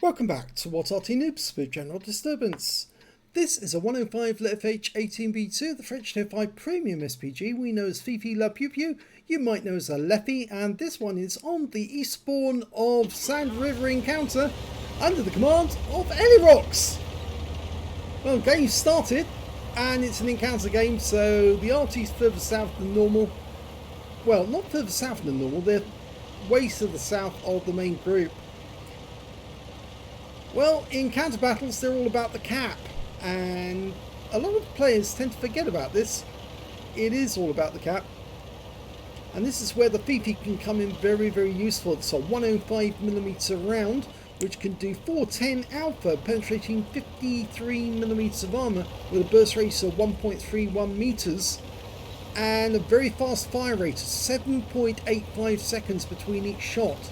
Welcome back to What Arty Noobs with General Disturbance. This is a 105 leFH18B2, the French No5 Premium SPG we know as Fifi La Pew Pew, you might know as a leFH, and this one is on the Eastbourne of Sand River encounter under the command of Elirox. Well, game started, and it's an encounter game, so the Arty's further south than normal. Well, not further south than normal, they're way to the south of the main group. Well, in counter battles, they're all about the cap, and a lot of players tend to forget about this. It is all about the cap, and this is where the Fifi can come in very, very useful. It's a 105mm round, which can do 410 alpha, penetrating 53mm of armour with a burst rate of 1.31 meters, and a very fast fire rate of 7.85 seconds between each shot.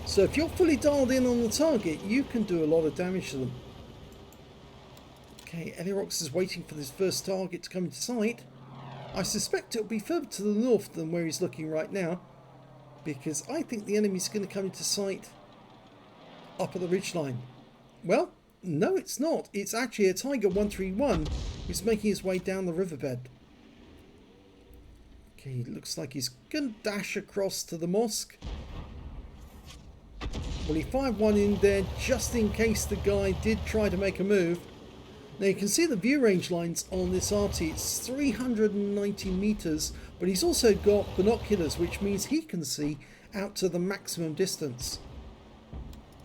So if you're fully dialed in on the target, you can do a lot of damage to them. Okay, Elirox is waiting for this first target to come into sight. I suspect it'll be further to the north than where he's looking right now, because I think the enemy's going to come into sight up at the ridgeline. Well, no, it's not. It's actually a Tiger 131 who's making his way down the riverbed. Okay, looks like he's going to dash across to the mosque. Well, he fired one in there just in case the guy did try to make a move. Now you can see the view range lines on this Arty. It's 390 meters, but he's also got binoculars, which means he can see out to the maximum distance.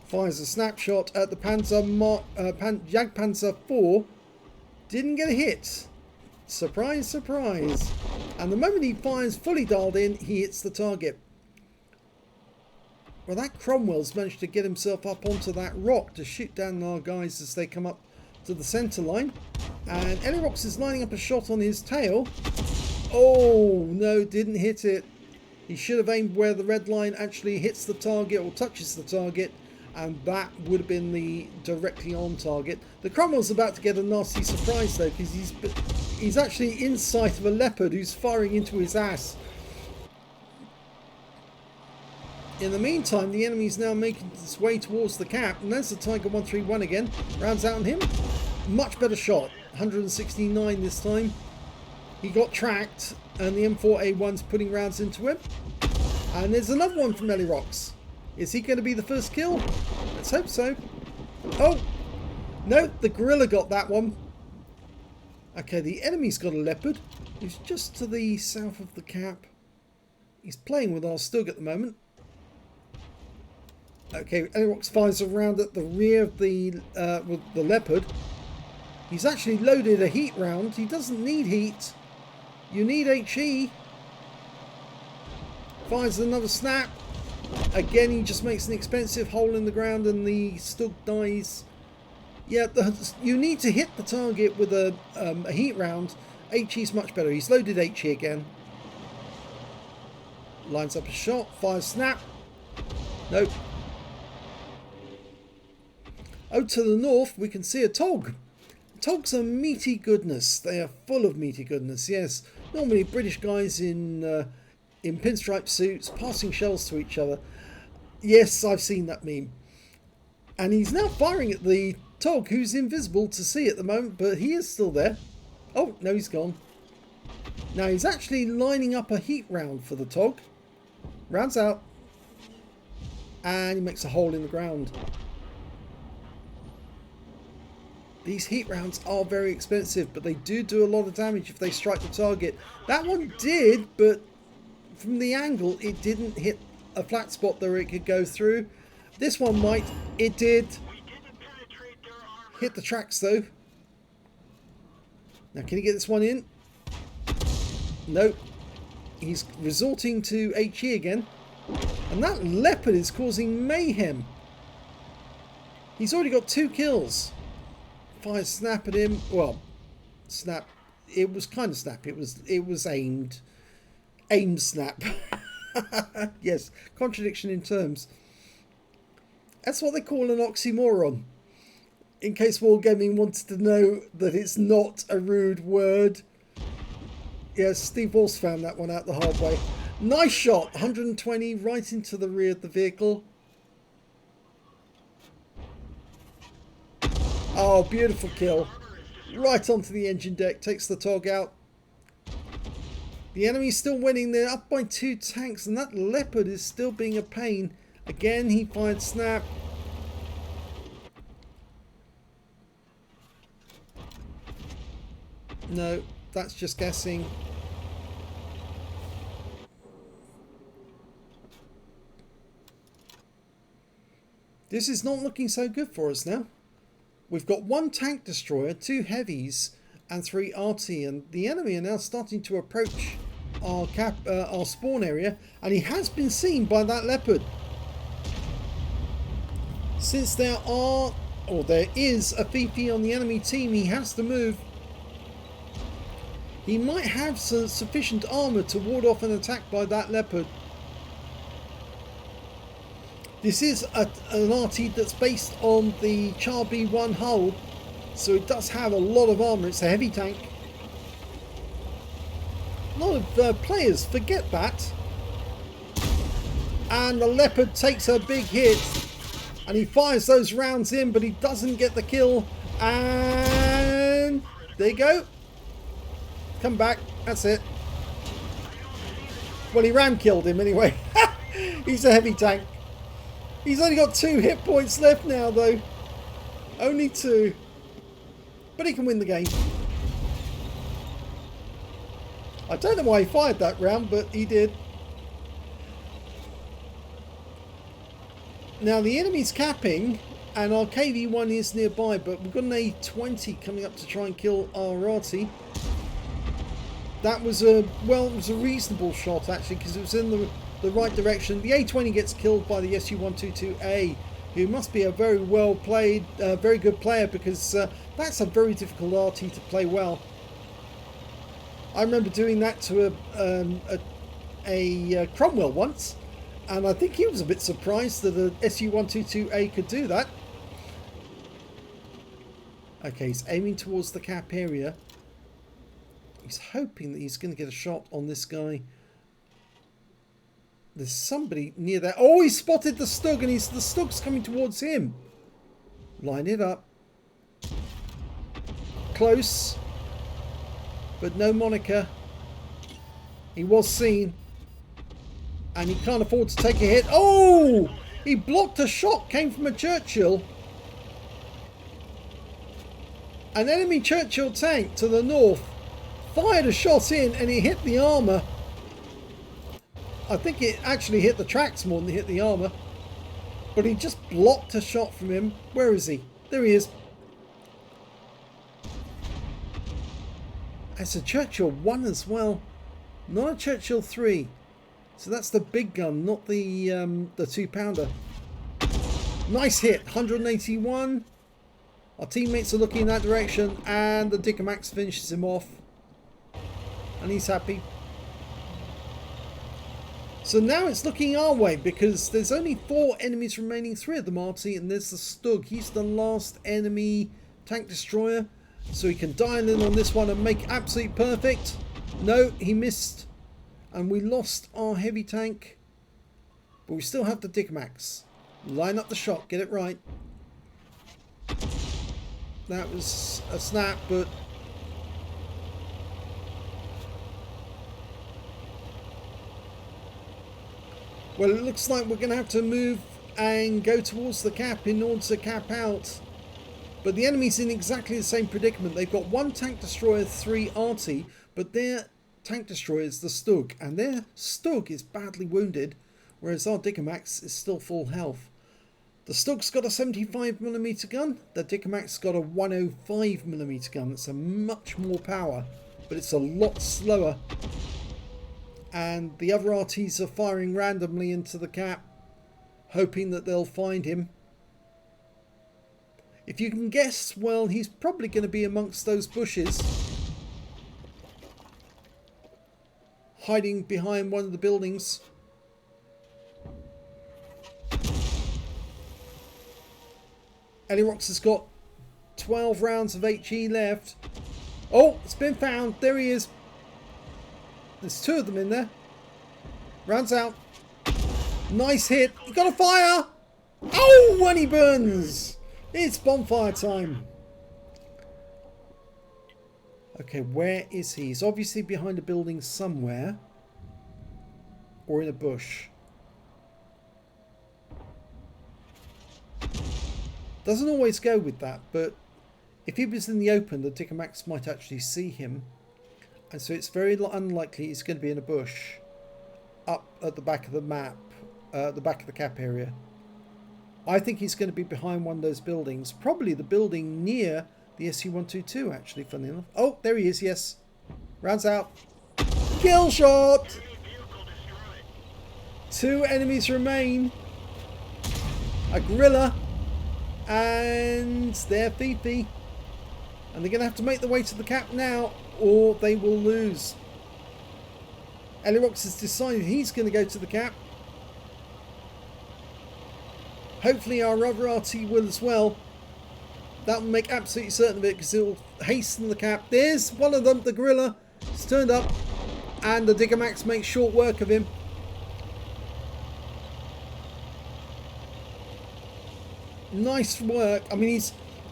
Fires a snapshot at the Jagdpanzer 4. Didn't get a hit. Surprise, surprise. And the moment he fires fully dialed in, he hits the target. Well, that Cromwell's managed to get himself up onto that rock to shoot down our guys as they come up to the centre line. And Elirox is lining up a shot on his tail. Oh, no, didn't hit it. He should have aimed where the red line actually hits the target or touches the target. And that would have been the directly on target. The Cromwell's about to get a nasty surprise though, because he's actually in sight of a leopard who's firing into his ass. In the meantime, the enemy's now making its way towards the cap, and there's the Tiger 131 again. Rounds out on him. Much better shot. 169 this time. He got tracked, and the M4A1's putting rounds into him. And there's another one from Elirox. Is he going to be the first kill? Let's hope so. Oh! No, the gorilla got that one. Okay, the enemy's got a leopard, who's just to the south of the cap. He's playing with our Stug at the moment. Okay, Elirox fires a round at the rear of the with the leopard. He's actually loaded a heat round. He doesn't need heat. You need HE. Fires another snap. Again, he just makes an expensive hole in the ground and the Stug dies. Yeah, you need to hit the target with a heat round. HE's much better. He's loaded HE again. Lines up a shot. Fires snap. Nope. Out to the north, we can see a Tog. Togs are meaty goodness. They are full of meaty goodness, yes. Normally British guys in pinstripe suits passing shells to each other. Yes, I've seen that meme. And he's now firing at the Tog, who's invisible to see at the moment, but he is still there. Oh, no, he's gone. Now he's actually lining up a heat round for the Tog. Rounds out. And he makes a hole in the ground. These heat rounds are very expensive, but they do a lot of damage if they strike the target. That one did, but from the angle, it didn't hit a flat spot that it could go through. This one might. It did. Hit the tracks, though. Now, can he get this one in? Nope. He's resorting to HE again. And that leopard is causing mayhem. He's already got 2 kills. Fire snap at him. Well, snap. It was kind of snap. It was aimed. Aim snap. Yes, contradiction in terms. That's what they call an oxymoron. In case Wargaming wanted to know that it's not a rude word. Yes, Steve Walsh found that one out the hard way. Nice shot. 120 right into the rear of the vehicle. Oh, beautiful kill. Right onto the engine deck. Takes the TOG out. The enemy's still winning. They're up by 2 tanks. And that Leopard is still being a pain. Again, he fired snap. No, that's just guessing. This is not looking so good for us now. We've got 1 tank destroyer, 2 heavies, and 3 Arty, and the enemy are now starting to approach our spawn area, and he has been seen by that Leopard. Since there is a Fifi on the enemy team, he has to move. He might have sufficient armor to ward off an attack by that Leopard. This is an Arty that's based on the Char B1 hull, so it does have a lot of armor. It's a heavy tank. A lot of players forget that. And the Leopard takes a big hit, and he fires those rounds in, but he doesn't get the kill. And there you go. Come back. That's it. Well, he ram killed him anyway. He's a heavy tank. He's only got 2 hit points left now, though. Only 2. But he can win the game. I don't know why he fired that round, but he did. Now, the enemy's capping, and our KV-1 is nearby, but we've got an A-20 coming up to try and kill our Arty. That was it was a reasonable shot, actually, because it was in the right direction. The A-20 gets killed by the SU-122A, who must be a very well played, very good player, because that's a very difficult Arty to play well. I remember doing that to a Cromwell once, and I think he was a bit surprised that the SU-122A could do that. Okay, he's aiming towards the cap area. He's hoping that he's going to get a shot on this guy. There's somebody near there. Oh, he spotted the Stug, and the Stug's coming towards him. Line it up. Close. But no moniker. He was seen. And he can't afford to take a hit. Oh! He blocked a shot. Came from a Churchill. An enemy Churchill tank to the north fired a shot in, and it hit the armour. I think it actually hit the tracks more than it hit the armour. But he just blocked a shot from him. Where is he? There he is. It's a Churchill 1 as well. Not a Churchill 3. So that's the big gun, not the 2-pounder. Nice hit. 181. Our teammates are looking in that direction, and the Dickomax finishes him off. And he's happy. So now it's looking our way, because there's only 4 enemies remaining, 3 of them Arty, and there's the Stug. He's the last enemy tank destroyer, so he can dial in on this one and make absolute perfect. No, he missed, and we lost our heavy tank, but we still have the Dickomax. Line up the shot, get it right. That was a snap, but well, it looks like we're going to have to move and go towards the cap in order to cap out. But the enemy's in exactly the same predicament. They've got 1 tank destroyer, 3 Arty, but their tank destroyer is the Stug, and their Stug is badly wounded, whereas our Dickomax is still full health. The Stug's got a 75mm gun, the Dickomax's got a 105mm gun. It's a much more power, but it's a lot slower. And the other Arties are firing randomly into the cap, hoping that they'll find him. If you can guess, well, he's probably going to be amongst those bushes, hiding behind one of the buildings. Elirox has got 12 rounds of HE left. Oh, it's been found. There he is. There's 2 of them in there. Rounds out. Nice hit. You got a fire. Oh, and he burns. It's bonfire time. Okay, where is he? He's obviously behind a building somewhere. Or in a bush. Doesn't always go with that, but if he was in the open, the Dickomax might actually see him. And so it's very unlikely he's going to be in a bush up at the back of the map, the back of the cap area. I think he's going to be behind one of those buildings, probably the building near the SU-122, actually, funny enough. Oh, there he is, yes. Rounds out. Kill shot! 2 enemies remain. A gorilla and their Fifi. And they're going to have to make their way to the cap now, or they will lose. Elirox has decided he's going to go to the cap. Hopefully our other Arty will as well. That will make absolutely certain of it, because it will hasten the cap. There's one of them, the gorilla. He's turned up, and the Dickomax makes short work of him. Nice work. I mean,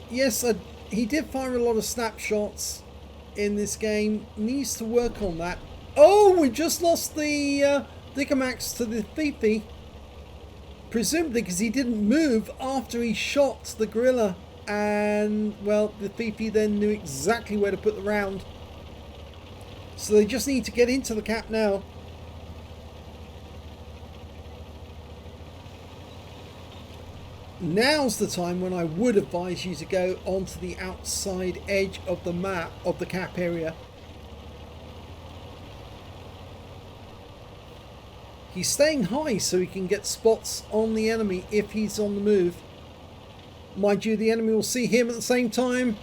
he did fire a lot of snapshots in this game. Needs to work on that. Oh, we just lost the Dickomax to the Fifi. Presumably because he didn't move after he shot the gorilla. And, well, the Fifi then knew exactly where to put the round. So they just need to get into the cap now. Now's the time when I would advise you to go onto the outside edge of the map, of the cap area. He's staying high so he can get spots on the enemy if he's on the move. Mind you, the enemy will see him at the same time.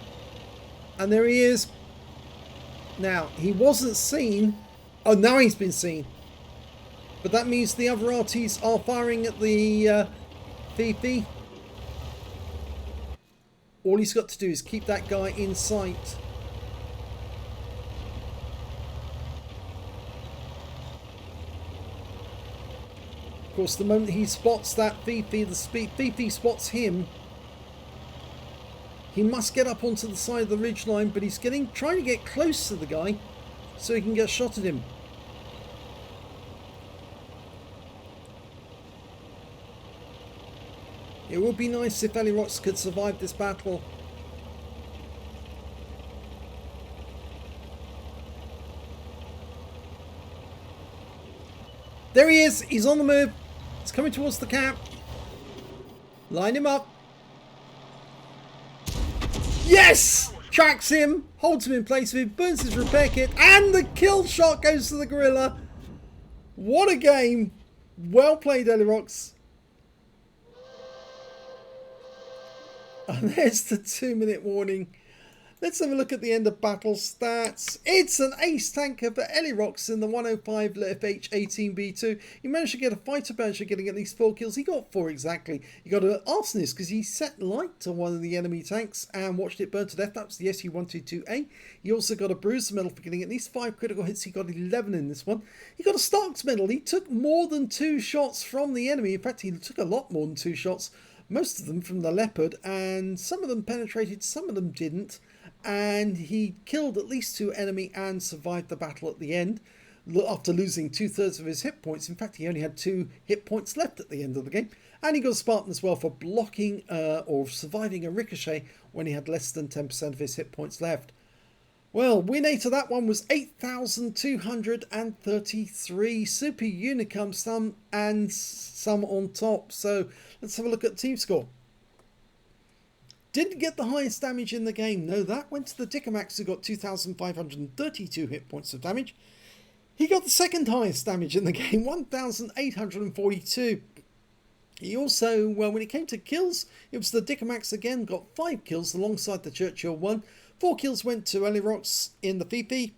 And there he is. Now, he wasn't seen. Oh, now he's been seen. But that means the other Arties are firing at the Fifi. All he's got to do is keep that guy in sight. Of course, the moment he spots that Fifi, Fifi spots him. He must get up onto the side of the ridgeline, but he's trying to get close to the guy so he can get a shot at him. It would be nice if Elirox could survive this battle. There he is. He's on the move. He's coming towards the cap. Line him up. Yes! Tracks him. Holds him in place. Burns his repair kit. And the kill shot goes to the gorilla. What a game. Well played, Elirox. And there's the 2-minute warning. Let's have a look at the end of battle stats. It's an ace tanker for Elirox in the 105 leFH18B2. He managed to get a fighter badge, getting at least 4 kills. He got 4 exactly. He got an arsonist because he set light to one of the enemy tanks and watched it burn to death. That was the SU-122A. He also got a bruiser medal for getting at least 5 critical hits. He got 11 in this one. He got a Starks medal. He took more than 2 shots from the enemy. In fact, he took a lot more than 2 shots. Most of them from the Leopard, and some of them penetrated, some of them didn't. And he killed at least 2 enemy and survived the battle at the end after losing 2/3 of his hit points. In fact, he only had 2 hit points left at the end of the game. And he got a Spartan as well for blocking or surviving a ricochet when he had less than 10% of his hit points left. Well, win rate of that one was 8,233. Super Unicum, some and some on top. So let's have a look at the team score. Didn't get the highest damage in the game. No, that went to the Dickomax, who got 2,532 hit points of damage. He got the second highest damage in the game, 1,842. He also, well, when it came to kills, it was the Dickomax again, got 5 kills alongside the Churchill 1. 4 kills went to Elirox in the Fifi.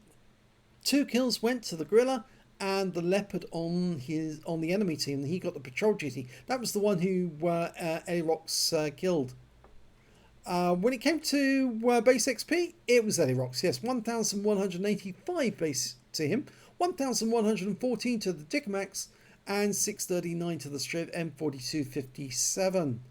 2 kills went to the gorilla and the Leopard on the enemy team. He got the patrol duty. That was the one who Elirox killed. When it came to base XP, it was Elirox. Yes, 1,185 base to him, 1,114 to the Dickomax, and 639 to the Striv M4257.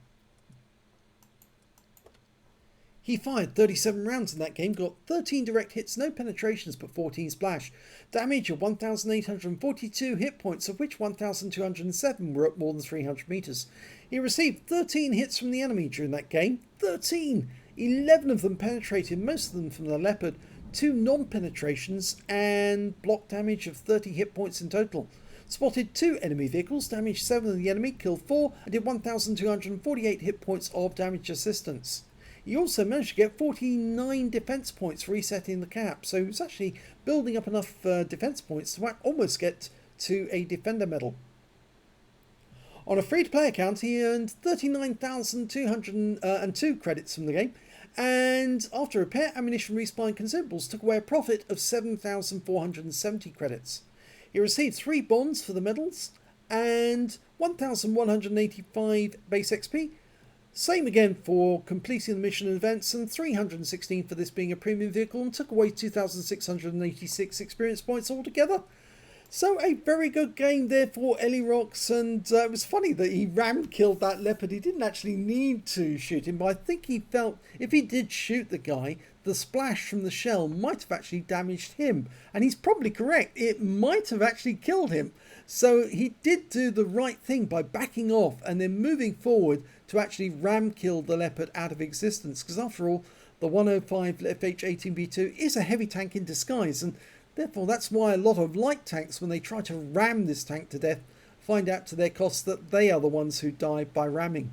He fired 37 rounds in that game, got 13 direct hits, no penetrations, but 14 splash. Damage of 1,842 hit points, of which 1,207 were at more than 300 meters. He received 13 hits from the enemy during that game. 13! 11 of them penetrated, most of them from the Leopard, 2 non-penetrations, and block damage of 30 hit points in total. Spotted 2 enemy vehicles, damaged 7 of the enemy, killed 4, and did 1,248 hit points of damage assistance. He also managed to get 49 defense points resetting the cap, so he was actually building up enough defense points to almost get to a defender medal. On a free-to-play account, he earned 39,202 credits from the game, and after repair, ammunition, respawn, and consumables, took away a profit of 7,470 credits. He received 3 bonds for the medals and 1,185 base XP. Same again for completing the mission and events, and 316 for this being a premium vehicle, and took away 2,686 experience points altogether. So a very good game there for Elirox, and it was funny that he ram-killed that Leopard. He didn't actually need to shoot him, but I think he felt if he did shoot the guy, the splash from the shell might have actually damaged him. And he's probably correct, it might have actually killed him. So he did do the right thing by backing off and then moving forward to actually ram-kill the Leopard out of existence. Because after all, the 105 leFH18B2 is a heavy tank in disguise, and therefore that's why a lot of light tanks, when they try to ram this tank to death, find out to their cost that they are the ones who die by ramming.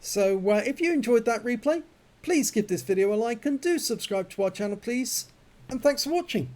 So if you enjoyed that replay, please give this video a like and do subscribe to our channel please, and thanks for watching.